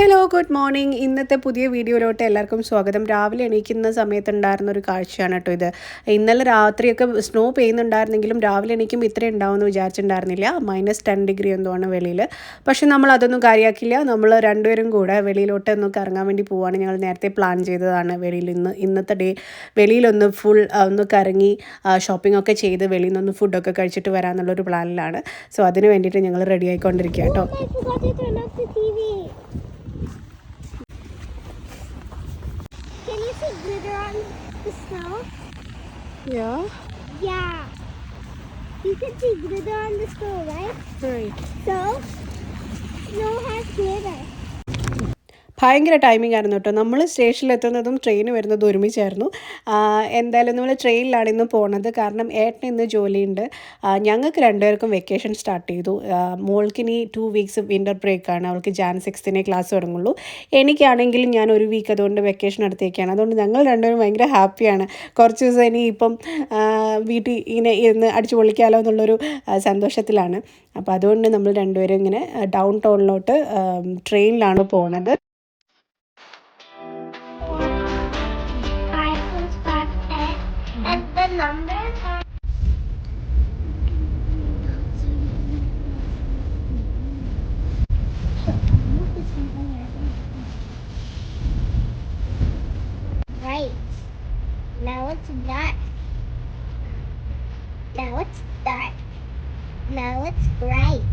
Hello good morning. ഇന്നത്തെ പുതിയ വീഡിയോയിലോട്ട് എല്ലാവർക്കും സ്വാഗതം. രാവിലെ എണീക്കുന്ന സമയത്തുണ്ടായിരുന്ന ഒരു കാഴ്ചയാണ് കേട്ടോ ഇത്. ഇന്നലെ രാത്രിയൊക്കെ സ്നോ പെയ്യുന്നുണ്ടായിരുന്നെങ്കിലും രാവിലെ എണീക്കുമ്പോൾ ഇത്രയും ഉണ്ടാവുമെന്ന് വിചാരിച്ചിട്ടുണ്ടായിരുന്നില്ല. -10 ഡിഗ്രി എന്തോണ് വെളിയിൽ. പക്ഷെ നമ്മൾ അതൊന്നും കാര്യമാക്കില്ല. നമ്മൾ രണ്ടുപേരും കൂടെ വെളിയിലോട്ട് ഒന്ന് കറങ്ങാൻ വേണ്ടി പോവുകയാണ്. ഞങ്ങൾ നേരത്തെ പ്ലാൻ ചെയ്തതാണ് വെളിയിൽ ഇന്നത്തെ ഡേ വെളിയിലൊന്ന് ഫുൾ ഒന്ന് കറങ്ങി ഷോപ്പിംഗ് ഒക്കെ ചെയ്ത് വെളിയിൽ നിന്നൊന്ന് ഫുഡൊക്കെ കഴിച്ചിട്ട് വരാമെന്നുള്ളൊരു പ്ലാനിലാണ്. സോ അതിന് വേണ്ടിയിട്ട് ഞങ്ങൾ റെഡി ആയിക്കൊണ്ടിരിക്കുക കേട്ടോ. Can you see glitter on the snow? Yeah. Yeah. You can see glitter on the snow, right? Right. So, snow has glitter. ഭയങ്കര ടൈമിംഗ് ആയിരുന്നു കേട്ടോ. നമ്മൾ സ്റ്റേഷനിലെത്തുന്നതും ട്രെയിൻ വരുന്നതും ഒരുമിച്ചായിരുന്നു. എന്തായാലും നമ്മൾ ട്രെയിനിലാണ് ഇന്ന് പോകുന്നത്. കാരണം ഏട്ടന് ഇന്ന് ജോലിയുണ്ട്. ഞങ്ങൾക്ക് രണ്ടുപേർക്കും വെക്കേഷൻ സ്റ്റാർട്ട് ചെയ്തു. മോൾക്കിനി 2 വീക്സ് വിൻ്റർ ബ്രേക്കാണ്. അവൾക്ക് Jan 6 ക്ലാസ് തുടങ്ങുള്ളൂ. എനിക്കാണെങ്കിലും ഞാൻ ഒരു വീക്ക് അതുകൊണ്ട് വെക്കേഷൻ എടുത്തേക്കാണ്. അതുകൊണ്ട് ഞങ്ങൾ രണ്ടുപേരും ഭയങ്കര ഹാപ്പിയാണ്. കുറച്ച് ദിവസം ഇനി ഇപ്പം വീട്ടിൽ ഇങ്ങനെ ഇരുന്ന് അടിച്ചു പൊളിക്കാമല്ലോ എന്നുള്ളൊരു സന്തോഷത്തിലാണ്. അപ്പോൾ അതുകൊണ്ട് നമ്മൾ രണ്ടുപേരും ഇങ്ങനെ ഡൗൺ ടൗണിലോട്ട് ട്രെയിനിലാണ് പോകുന്നത്. And the numbers are... Right. Now it's dark. Now it's dark. Now it's bright.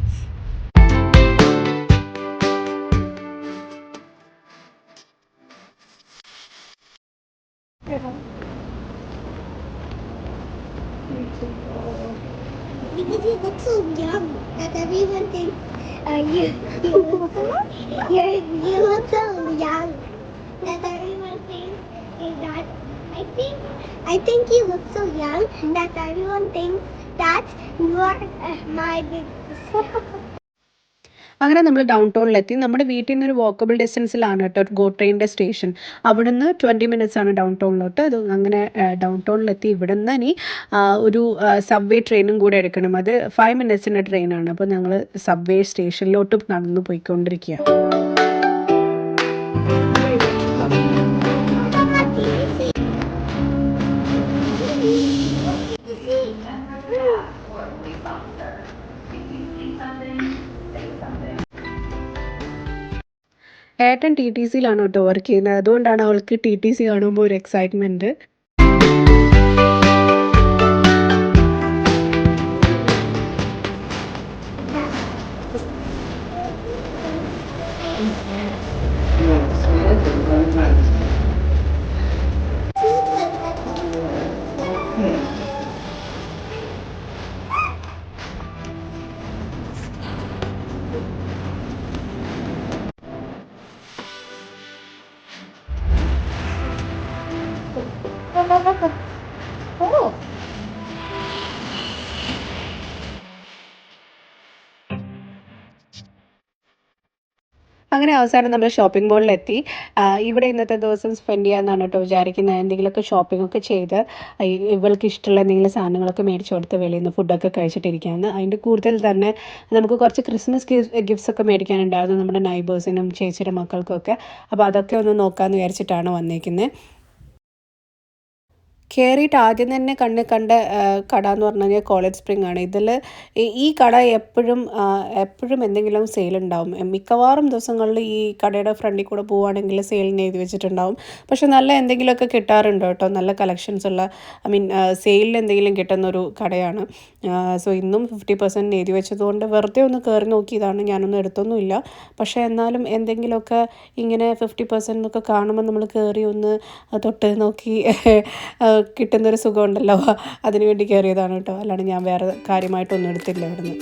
Because you look so young that everyone thinks you look so young that everyone thinks that I think you look so young that everyone thinks that you are my big sister. അങ്ങനെ നമ്മൾ down ടൗണിലെത്തി. നമ്മുടെ വീട്ടിൽ നിന്നൊരു walkable ഡിസ്റ്റൻസിലാണ് കേട്ടോ go ട്രെയിനിൻ്റെ station. അവിടുന്ന് 20 minutes ആണ് down ടൗണിലോട്ട്. അത് അങ്ങനെ ഡൗൺ ടൗണിലെത്തി. ഇവിടുന്ന് ഇനി ഒരു സബ്വേ ട്രെയിനും കൂടെ എടുക്കണം. അത് 5 മിനിറ്റ്സിൻ്റെ ട്രെയിനാണ്. അപ്പോൾ ഞങ്ങൾ സബ്വേ സ്റ്റേഷനിലോട്ട് നടന്നു പോയിക്കൊണ്ടിരിക്കുക. ഏട്ടൻ TTCയിലാണ് കേട്ടോ വർക്ക് ചെയ്യുന്നത്. അതുകൊണ്ടാണ് അവൾക്ക് TTC കാണുമ്പോൾ ഒരു എക്സൈറ്റ്മെൻറ്റ്. അങ്ങനെ അവസാനം നമ്മൾ ഷോപ്പിംഗ് മോളിലെത്തി. ഇവിടെ ഇന്നത്തെ ദിവസം സ്പെൻഡ് ചെയ്യാമെന്നാണ് കേട്ടോ വിചാരിക്കുന്നത്. എന്തെങ്കിലുമൊക്കെ ഷോപ്പിംഗ് ഒക്കെ ചെയ്ത് ഇവൾക്ക് ഇഷ്ടമുള്ള എന്തെങ്കിലും സാധനങ്ങളൊക്കെ മേടിച്ച് കൊടുത്ത് വെളിയിൽ നിന്ന് ഫുഡൊക്കെ കഴിച്ചിട്ടിരിക്കുകയാണ്. അതിൻ്റെ കൂടുതൽ തന്നെ നമുക്ക് കുറച്ച് ക്രിസ്മസ് ഗിഫ്റ്റ്സ് ഒക്കെ മേടിക്കാനുണ്ടായിരുന്നു നമ്മുടെ നൈബേഴ്സിനും ചേച്ചിയുടെ മക്കൾക്കൊക്കെ. അപ്പോൾ അതൊക്കെ ഒന്ന് നോക്കാമെന്ന് വിചാരിച്ചിട്ടാണ് വന്നേക്കുന്നത്. കയറിയിട്ട് ആദ്യം തന്നെ കണ്ട കട എന്ന് പറഞ്ഞു കഴിഞ്ഞാൽ കോളേജ് സ്പ്രിംഗ് ആണ്. ഇതിൽ ഈ കട എപ്പോഴും എന്തെങ്കിലും സെയിലുണ്ടാവും. മിക്കവാറും ദിവസങ്ങളിൽ ഈ കടയുടെ ഫ്രണ്ടിൽ കൂടെ പോവുകയാണെങ്കിൽ സെയിലിന് എഴുതി വെച്ചിട്ടുണ്ടാവും. പക്ഷെ നല്ല എന്തെങ്കിലുമൊക്കെ കിട്ടാറുണ്ട് കേട്ടോ. നല്ല കളക്ഷൻസ് ഉള്ള സെയിലിൽ എന്തെങ്കിലും കിട്ടുന്നൊരു കടയാണ്. സോ ഇന്നും 50% എഴുതി വെച്ചതുകൊണ്ട് വെറുതെ ഒന്ന് കയറി നോക്കിയതാണ്. ഞാനൊന്നും എടുത്തൊന്നുമില്ല. പക്ഷേ എന്നാലും എന്തെങ്കിലുമൊക്കെ ഇങ്ങനെ 50% എന്നൊക്കെ കാണുമ്പോൾ നമ്മൾ കയറി ഒന്ന് തൊട്ട് നോക്കി കിട്ടുന്നൊരു സുഖമുണ്ടല്ലോ, അതിനു വേണ്ടി കയറിയതാണ് കേട്ടോ. അല്ലാണ്ട് ഞാൻ വേറെ കാര്യമായിട്ടൊന്നും എടുത്തില്ല ഇവിടുന്ന്.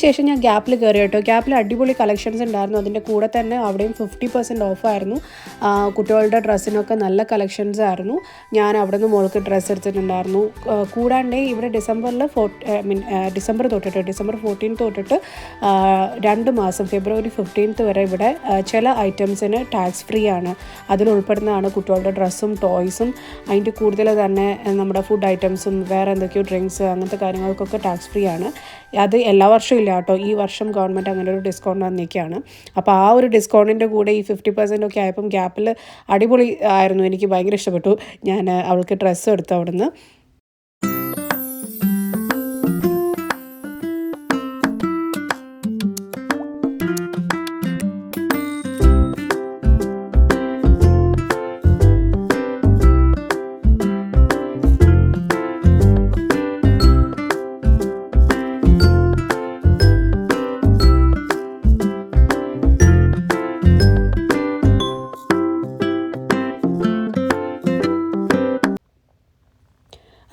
അതിനുശേഷം ഞാൻ ഗ്യാപ്പിൽ കയറി കേട്ടോ. ഗ്യാപ്പിൽ അടിപൊളി കളക്ഷൻസ് ഉണ്ടായിരുന്നു. അതിൻ്റെ കൂടെ തന്നെ അവിടെയും 50% ഓഫായിരുന്നു. കുട്ടികളുടെ ഡ്രസ്സിനൊക്കെ നല്ല കളക്ഷൻസ് ആയിരുന്നു. ഞാൻ അവിടെ നിന്ന് മോൾക്ക് ഡ്രസ്സ് എടുത്തിട്ടുണ്ടായിരുന്നു. കൂടാണ്ട് ഇവിടെ ഡിസംബർ 14 തൊട്ടിട്ട് 2 മാസം ഫെബ്രുവരി 15 വരെ ഇവിടെ ചില ഐറ്റംസിന് ടാക്സ് ഫ്രീ ആണ്. അതിൽ ഉൾപ്പെടുന്നതാണ് കുട്ടികളുടെ ഡ്രസ്സും ടോയ്സും. അതിൻ്റെ കൂടുതൽ തന്നെ നമ്മുടെ ഫുഡ് ഐറ്റംസും വേറെ എന്തൊക്കെയോ ഡ്രിങ്ക്സ് അങ്ങനത്തെ കാര്യങ്ങൾക്കൊക്കെ ടാക്സ് ഫ്രീ ആണ്. അത് എല്ലാ വർഷവും ഇല്ല കേട്ടോ. ഈ വർഷം ഗവൺമെൻറ് അങ്ങനെ ഒരു ഡിസ്കൗണ്ട് വന്നിരിക്കുകയാണ്. അപ്പോൾ ആ ഒരു ഡിസ്കൗണ്ടിൻ്റെ കൂടെ ഈ 50% ഒക്കെ ആയപ്പം ഗ്യാപ്പിൽ അടിപൊളി ആയിരുന്നു. എനിക്ക് ഭയങ്കര ഇഷ്ടപ്പെട്ടു. ഞാൻ അവൾക്ക് ഡ്രസ്സ് എടുത്തു അവിടുന്ന്.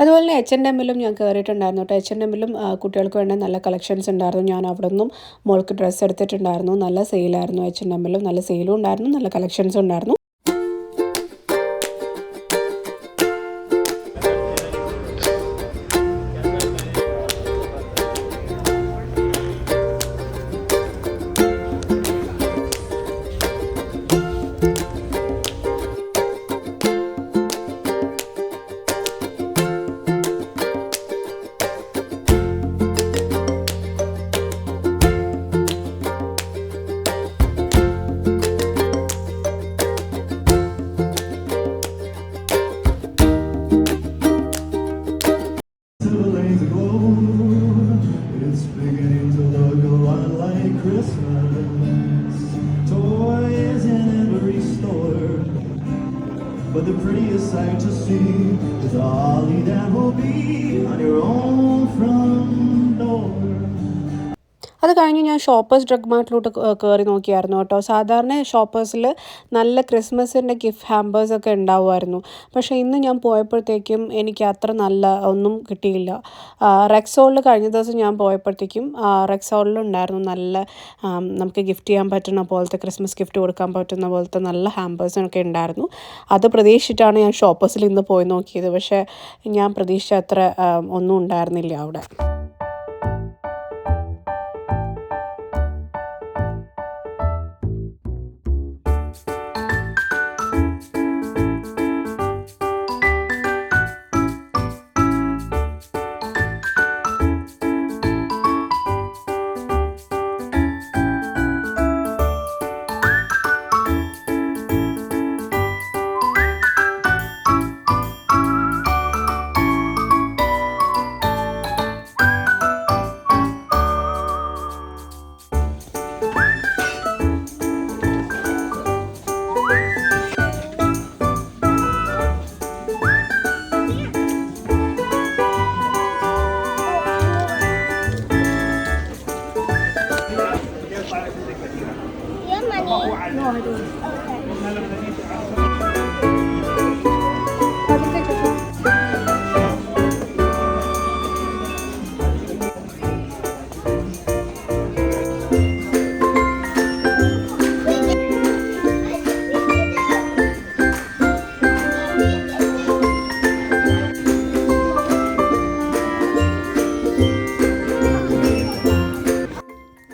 അതുപോലെ തന്നെ H&Mലും ഞാൻ കയറിയിട്ടുണ്ടായിരുന്നു കേട്ടോ. H&Mലും കുട്ടികൾക്ക് വേണ്ട നല്ല കളക്ഷൻസ് ഉണ്ടായിരുന്നു. ഞാൻ അവിടെ നിന്നും മോൾക്ക് ഡ്രസ്സ് എടുത്തിട്ടുണ്ടായിരുന്നു. നല്ല സെയിലായിരുന്നു. H&Mലും നല്ല സെയിലും ഉണ്ടായിരുന്നു, നല്ല കളക്ഷൻസും ഉണ്ടായിരുന്നു. But the prettiest sight to see is the holly that will be on your own front door. അത് കഴിഞ്ഞ് ഞാൻ ഷോപ്പേഴ്സ് ഡ്രഗ് മാർട്ടിലോട്ട് കയറി നോക്കിയായിരുന്നു കേട്ടോ. സാധാരണ ഷോപ്പേഴ്സിൽ നല്ല ക്രിസ്മസിൻ്റെ ഗിഫ്റ്റ് ഹാമ്പേഴ്സൊക്കെ ഉണ്ടാവുമായിരുന്നു. പക്ഷേ ഇന്ന് ഞാൻ പോയപ്പോഴത്തേക്കും എനിക്ക് അത്ര നല്ല ഒന്നും കിട്ടിയില്ല. റെക്സോളിൽ കഴിഞ്ഞ ദിവസം ഞാൻ പോയപ്പോഴത്തേക്കും റെക്സോളിലുണ്ടായിരുന്നു നല്ല നമുക്ക് ഗിഫ്റ്റ് ചെയ്യാൻ പറ്റുന്ന പോലത്തെ, ക്രിസ്മസ് ഗിഫ്റ്റ് കൊടുക്കാൻ പറ്റുന്ന പോലത്തെ നല്ല ഹാമ്പേഴ്സിനൊക്കെ ഉണ്ടായിരുന്നു. അത് പ്രതീക്ഷിച്ചിട്ടാണ് ഞാൻ ഷോപ്പേഴ്സിൽ ഇന്ന് പോയി നോക്കിയത്. പക്ഷേ ഞാൻ പ്രതീക്ഷിച്ച അത്ര ഒന്നും ഉണ്ടായിരുന്നില്ല അവിടെ.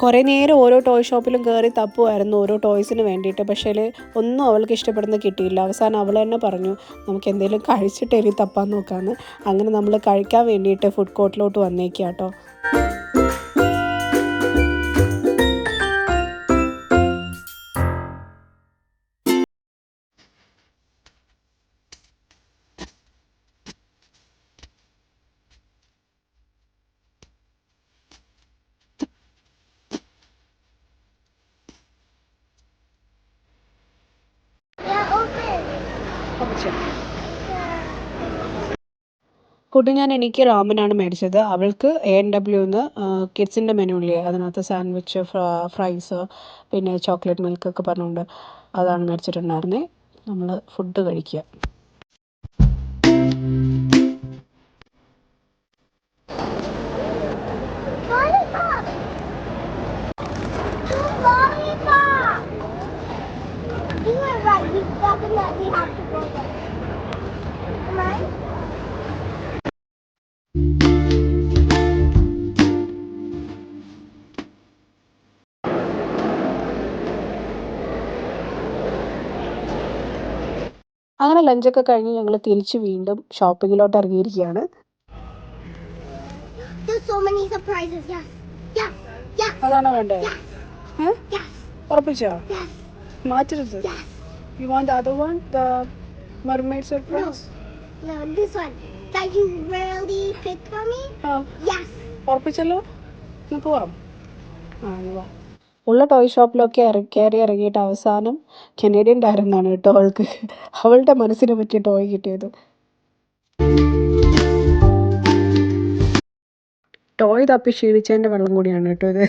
കുറേ നേരം ഓരോ ടോയ് ഷോപ്പിലും കയറി തപ്പുമായിരുന്നു ഓരോ ടോയ്സിന് വേണ്ടിയിട്ട്. പക്ഷേ ഒന്നും അവൾക്ക് ഇഷ്ടപ്പെടുന്നത് കിട്ടിയില്ല. അവസാനം അവൾ തന്നെ പറഞ്ഞു നമുക്ക് എന്തെങ്കിലും കഴിച്ചിട്ട് എലി തപ്പാൻ നോക്കാമെന്ന്. അങ്ങനെ നമ്മൾ കഴിക്കാൻ വേണ്ടിയിട്ട് ഫുഡ് കോർട്ടിലോട്ട് വന്നേക്കാം കേട്ടോ. ഫുഡ് എനിക്ക് റാമനാണ് മേടിച്ചത്. അവൾക്ക് A&Wന്ന് കിഡ്സിൻ്റെ മെനു ഇല്ലേ, അതിനകത്ത് സാൻഡ്വിച്ച്, ഫ്രൈസ്, പിന്നെ ചോക്ലേറ്റ് മിൽക്കൊക്കെ പറഞ്ഞുകൊണ്ട് അതാണ് മേടിച്ചിട്ടുണ്ടായിരുന്നത്. നമ്മൾ ഫുഡ് കഴിക്കുക. അങ്ങനെ ലഞ്ചൊക്കെ കഴിഞ്ഞ് ഞങ്ങൾ തിരിച്ച് വീണ്ടും ഷോപ്പിങ്ങിലോട്ട് ഇറങ്ങിയിരിക്കുകയാണ്. There's so many surprises. Yes. Yes. Yes. അതാണോ വേണ്ടേ? Yes. Yes. ഉറപ്പിച്ചോ? Yes. മാറ്റരുത്. Yes. You want the other one? The mermaid surprise? No, this one. That you really picked for me? Yes. ഉറപ്പിച്ചല്ലോ? പോവാം. ഉള്ള ടോയ് ഷോപ്പിലൊക്കെ കയറി ഇറങ്ങിയിട്ട് അവസാനം കനേഡിയൻ ഡയറെന്നാണ് കേട്ടോ അവളുടെ മനസ്സിനെ പറ്റിയ ടോയ് കിട്ടിയത്. ടോയ് തപ്പി ക്ഷീണിച്ചതിൻ്റെ വെള്ളം കൂടിയാണ് കേട്ടോ ഇത്.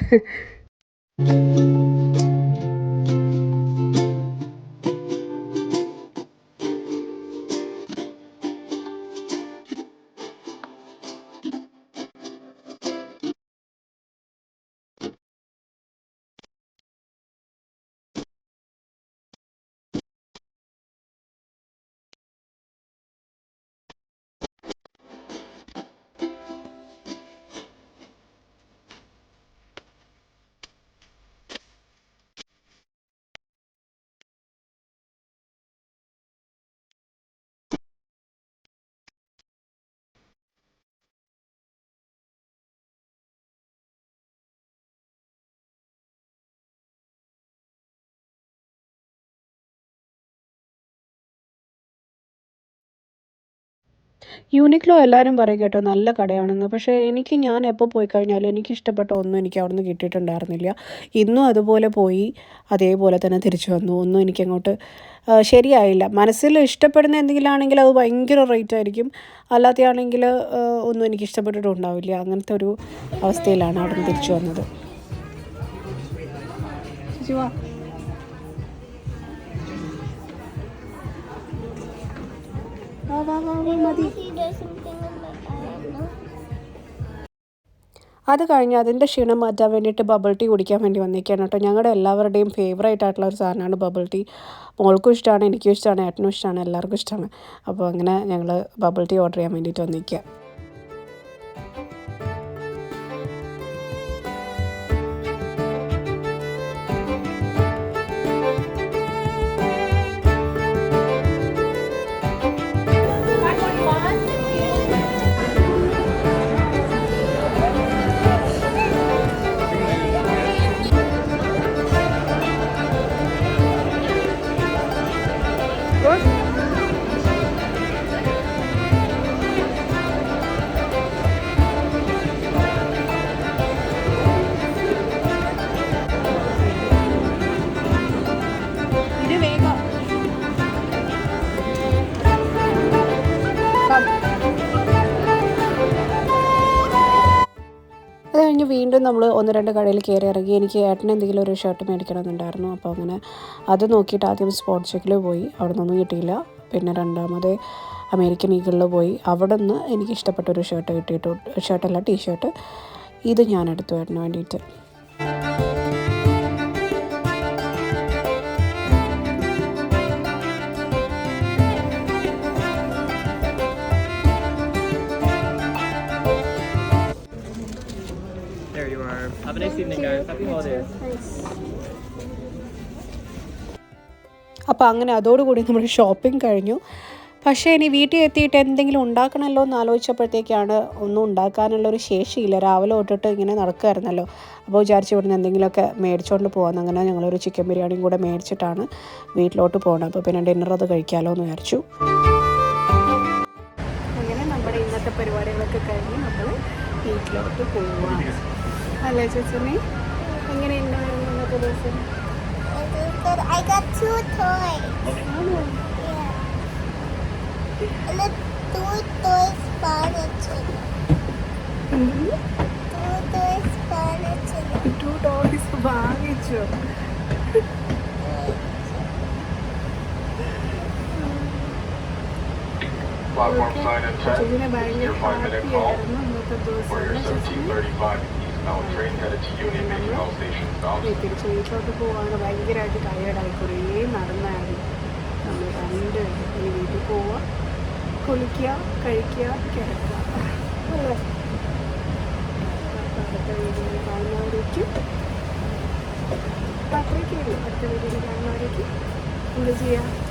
യൂണിക്ലോ എല്ലാവരും പറയും കേട്ടോ നല്ല കടയാണെന്ന്. പക്ഷേ ഞാൻ എപ്പോൾ പോയി കഴിഞ്ഞാലും എനിക്കിഷ്ടപ്പെട്ട ഒന്നും എനിക്ക് അവിടെ നിന്ന് കിട്ടിയിട്ടുണ്ടായിരുന്നില്ല. ഇന്നും അതുപോലെ പോയി അതേപോലെ തന്നെ തിരിച്ചു വന്നു. ഒന്നും എനിക്കങ്ങോട്ട് ശരിയായില്ല. മനസ്സിൽ ഇഷ്ടപ്പെടുന്ന എന്തെങ്കിലും ആണെങ്കിൽ അത് ഭയങ്കര റേറ്റ് ആയിരിക്കും. അല്ലാതെയാണെങ്കിൽ ഒന്നും എനിക്ക് ഇഷ്ടപ്പെട്ടിട്ടുണ്ടാവില്ല. അങ്ങനത്തെ ഒരു അവസ്ഥയിലാണ് അവിടെ നിന്ന് തിരിച്ചു വന്നത്. അത് കഴിഞ്ഞ് അതിൻ്റെ ക്ഷീണം മാറ്റാൻ വേണ്ടിയിട്ട് ബബിൾ ടീ കുടിക്കാൻ വേണ്ടി വന്നിരിക്കുകയാണ് കേട്ടോ. ഞങ്ങളുടെ എല്ലാവരുടെയും ഫേവറേറ്റ് ആയിട്ടുള്ള ഒരു സാധനമാണ് ബബിൾ ടീ. മോൾക്കും ഇഷ്ടമാണ്, എനിക്കും ഇഷ്ടമാണ്, ഏട്ടനും ഇഷ്ടമാണ്, എല്ലാവർക്കും ഇഷ്ടമാണ്. അപ്പോൾ അങ്ങനെ ഞങ്ങൾ ബബിൾ ടീ ഓർഡർ ചെയ്യാൻ വേണ്ടിയിട്ട് വന്നിരിക്കുക. അത് കഴിഞ്ഞ് വീണ്ടും നമ്മൾ 1-2 കടയിൽ കയറി ഇറങ്ങി. എനിക്ക് ഏട്ടന് എന്തെങ്കിലും ഒരു ഷർട്ട് മേടിക്കണമെന്നുണ്ടായിരുന്നു. അപ്പോൾ അങ്ങനെ അത് നോക്കിയിട്ട് ആദ്യം സ്പോർട്സ് ചെക്കിൽ പോയി, അവിടെ നിന്നൊന്നും കിട്ടിയില്ല. പിന്നെ രണ്ടാമത് അമേരിക്കൻ ഈഗിളിൽ പോയി, അവിടെ നിന്ന് എനിക്ക് ഇഷ്ടപ്പെട്ടൊരു ഷർട്ട് കിട്ടിയിട്ടു. ഷർട്ടല്ല, ടീഷർട്ട്. ഇത് ഞാൻ എടുത്തു ഏട്ടന് വേണ്ടിയിട്ട്. There you are. Have a nice evening, guys. Happy holidays. അപ്പോൾ അങ്ങനെ അതോടുകൂടി നമ്മുടെ ഷോപ്പിംഗ് കഴിഞ്ഞു. പക്ഷേ ഇനി വീട്ടിൽ എത്തിയിട്ട് എന്തെങ്കിലും ഉണ്ടാക്കണമല്ലോ എന്ന് ആലോചിച്ചപ്പോഴത്തേക്കാണ് ഒന്നും ഉണ്ടാക്കാനുള്ളൊരു ശേഷിയില്ല. രാവിലെ തൊട്ടിട്ട് ഇങ്ങനെ നടക്കുമായിരുന്നല്ലോ. അപ്പോൾ വിചാരിച്ചു ഇവിടുന്ന് എന്തെങ്കിലുമൊക്കെ മേടിച്ചുകൊണ്ട് പോകാമെന്ന്. അങ്ങനെ ഞങ്ങളൊരു ചിക്കൻ ബിരിയാണിയും കൂടെ മേടിച്ചിട്ടാണ് വീട്ടിലോട്ട് പോകുന്നത്. അപ്പോൾ പിന്നെ ഡിന്നർ അത് കഴിക്കാമല്ലോ എന്ന് വിചാരിച്ചു. അങ്ങനെ നമ്മുടെ ഇന്നത്തെ പരിപാടികളൊക്കെ കഴിഞ്ഞ് നമ്മൾ വീട്ടിലോട്ട് പോവുകയാണ്. അല്ലേ ചേച്ചി? എങ്ങനെയുണ്ടായിരുന്നു ഇന്നത്തെ ദിവസം? I got 2 toys. Yeah. And the 2 toys furniture. 2 toys furniture. 2 toys വാങ്ങിച്ചു. Platform sign and check. ചേച്ചിനെ ഭയങ്കര Your 5-minute call ഹാപ്പിയായിരുന്നു ഇന്നത്തെ for your ദിവസം. 1735 eastbound train headed to Union Metropolitan Station South. തിരിച്ച് വീട്ടിലോട്ട് പോവാണ്. ഭയങ്കരമായിട്ട് ടയേർഡായി, കുറേ നടന്നായിരുന്നു നമ്മൾ രണ്ടുപേരും. ഇനി വീട്ടിൽ പോവുക, കുളിക്കുക, കഴിക്കുക, കിടക്കുക. അടുത്ത വീഡിയോയിൽ കാണുന്നവരേക്കും അത്രയ്ക്കേ ഉള്ളൂ. അടുത്ത വീഡിയോയിൽ കാണുന്നവരേക്കും എന്ത് ചെയ്യുക?